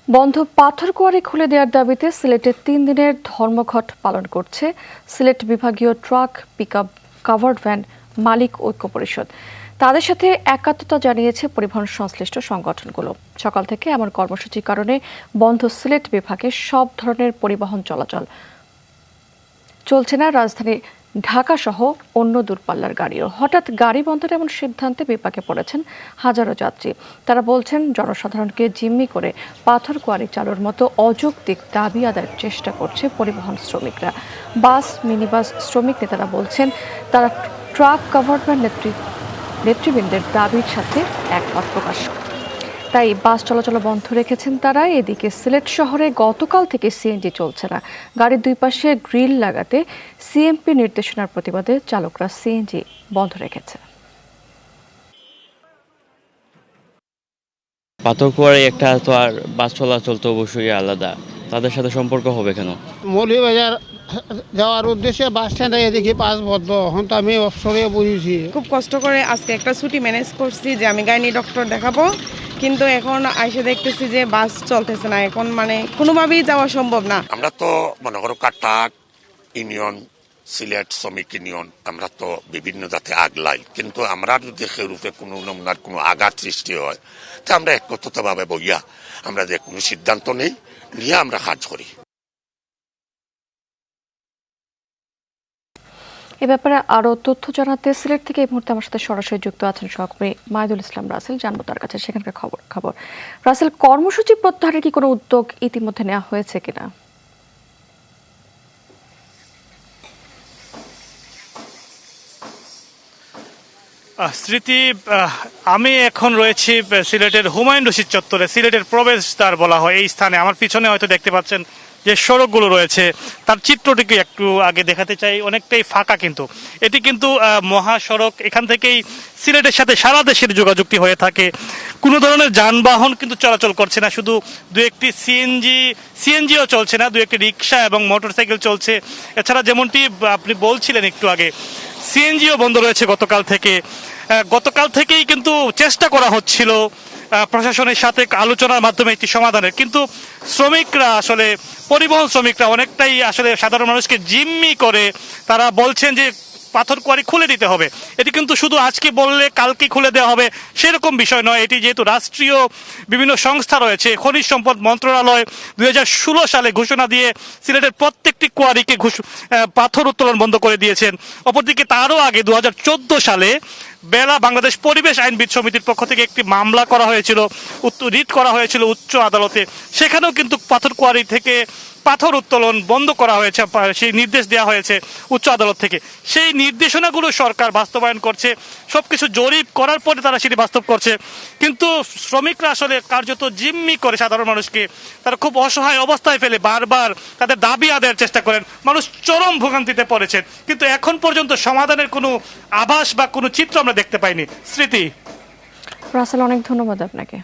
বন্ধ পাথর কোয়ারি খুলে দেওয়ার দাবিতে সিলেটে 3 দিনের ধর্মঘট পালন করছে সিলেট বিভাগীয় ট্রাক পিকআপ কাভার্ড ভ্যান মালিক ঐক্য পরিষদ। তাদের সাথে একাত্মতা জানিয়েছে পরিবহন সংশ্লিষ্ট সংগঠনগুলো। সকাল থেকে এমন কর্মসূচির কারণে বন্ধ সিলেট বিভাগে সব ধরনের পরিবহন চলাচল চলছে না। রাজধানী ঢাকা সহ অন্য দূরপাল্লার গাড়িও। হঠাৎ গাড়ি বন্ধের এমন সিদ্ধান্তে বিপাকে পড়েছেন হাজারো যাত্রী। তারা বলছেন, জনসাধারণকে জিম্মি করে পাথর কোয়ারি চালুর মতো অযৌক্তিক দাবি আদায়ের চেষ্টা করছে পরিবহন শ্রমিকরা। বাস মিনিবাস শ্রমিক নেতারা বলছেন, তারা ট্রাক গভর্নমেন্ট নেতৃবৃন্দের দাবির সাথে একমত প্রকাশ, তাই বাস চলাচল বন্ধ রেখেছেন তারা। এদিকে সিলেট শহরে গতকাল থেকে সিএনজি চলছে না। গাড়ির দুই পাশে গ্রিল লাগাতে সিএমপি নির্দেশনার প্রতিবাদে চালকরা সিএনজি বন্ধ রেখেছে। পাথরকুয়ারি একটা তো আর বাস চলাচল তো অবশ্যই আলাদা, তাদের সাথে সম্পর্ক হবে কেন? মৌলভীবাজার যাওয়ার উদ্দেশ্যে বাস স্ট্যান্ডে এদিকে বাস বদ্ধ, এখন তো আমি অবসরে বুঝেছি। খুব কষ্ট করে আজকে একটা ছুটি ম্যানেজ করছি যে আমি গাইনি ডক্টর দেখাবো, কিন্তু এখন আইসে দেখতেছি যে বাস চলতেছে না। এখন মানে কোনোভাবেই যাওয়া সম্ভব না। আমরা তো মনে করো কাটাক ইউনিয়ন, সিলেট শ্রমিক ইউনিয়ন, আমরা তো বিভিন্ন জাতে আগলাই, কিন্তু আমরা যদি সেরূপে কোনো নমুনার কোনো আঘাত সৃষ্টি হয়, তা আমরা একত্রিতভাবে বইয়া আমরা যে কোনো সিদ্ধান্ত নেই, নিয়ে আমরা কাজ করি। এ ব্যাপারে আরো তথ্য জানাতে সিলেট থেকে এই মুহূর্তে আমার সাথে সরাসরি যুক্ত আছেন সহকর্মী মাহিদুল ইসলাম রাসেল। জানবো তার কাছে সেখানকার খবর। রাসেল, কর্মসূচি প্রত্যাহারের কি কোনো উদ্যোগ ইতিমধ্যে নেওয়া হয়েছে কিনা? স্মৃতি, আমি এখন রয়েছি সিলেটের হুমায়ুন রশিদ চত্বরে। সিলেটের প্রবেশদ্বার বলা হয় এই স্থানে। আমার পিছনে হয়তো দেখতে পাচ্ছেন যে সড়কগুলো রয়েছে, তার চিত্রটিকে একটু আগে দেখাতে চাই। অনেকটাই ফাঁকা, কিন্তু এটি কিন্তু মহাসড়ক। এখান থেকেই সিলেটের সাথে সারা দেশের যোগাযোগটি হয়ে থাকে। কোনো ধরনের যানবাহন কিন্তু চলাচল করছে না, শুধু দু একটি সিএনজিও চলছে না, দু একটি রিক্সা এবং মোটরসাইকেল চলছে। এছাড়া যেমনটি আপনি বলছিলেন একটু আগে, সিএনজিও বন্ধ রয়েছে গতকাল থেকেই কিন্তু চেষ্টা করা হচ্ছিল প্রশাসনের সাথে আলোচনার মাধ্যমে একটি সমাধানের, কিন্তু পরিবহন শ্রমিকরা অনেকটাই আসলে সাধারণ মানুষকে জিম্মি করে তারা বলছেন যে পাথর কোয়ারি খুলে দিতে হবে। এটি কিন্তু শুধু আজকে বললে কালকে খুলে দেওয়া হবে সেরকম বিষয় নয়। এটি যেহেতু রাষ্ট্রীয় বিভিন্ন সংস্থা রয়েছে, খনিজ সম্পদ মন্ত্রণালয় 2016 সালে ঘোষণা দিয়ে সিলেটের প্রত্যেকটি কোয়ারিকে পাথর উত্তোলন বন্ধ করে দিয়েছেন। অপরদিকে তারও আগে 2014 সালে বাংলাদেশ পরিবেশ আইনবিদ সমিতির পক্ষ থেকে একটি মামলা করা হয়েছিল, রিট করা হয়েছিল উচ্চ আদালতে। সেখানেও কিন্তু পাথর কোয়ারি থেকে পাথর উত্তোলন বন্ধ করা হয়েছে, সেই নির্দেশ দেওয়া হয়েছে উচ্চ আদালত থেকে। সেই নির্দেশনাগুলো সরকার বাস্তবায়ন করছে, সবকিছু জরিপ করার পরে তারা সেটি বাস্তব করছে। কিন্তু শ্রমিকরা আসলে কার্যত জিম্মি করে সাধারণ মানুষকে। তারা খুব অসহায় অবস্থায় ফেলে বারবার তাদের দাবি আদায়ের চেষ্টা করেন। মানুষ চরম ভোগান্তিতে পড়েছেন, কিন্তু এখন পর্যন্ত সমাধানের কোনো আভাস বা কোনো চিত্র আমরা দেখতে পাইনি। স্মৃতি। রাসেল, অনেক ধন্যবাদ আপনাকে।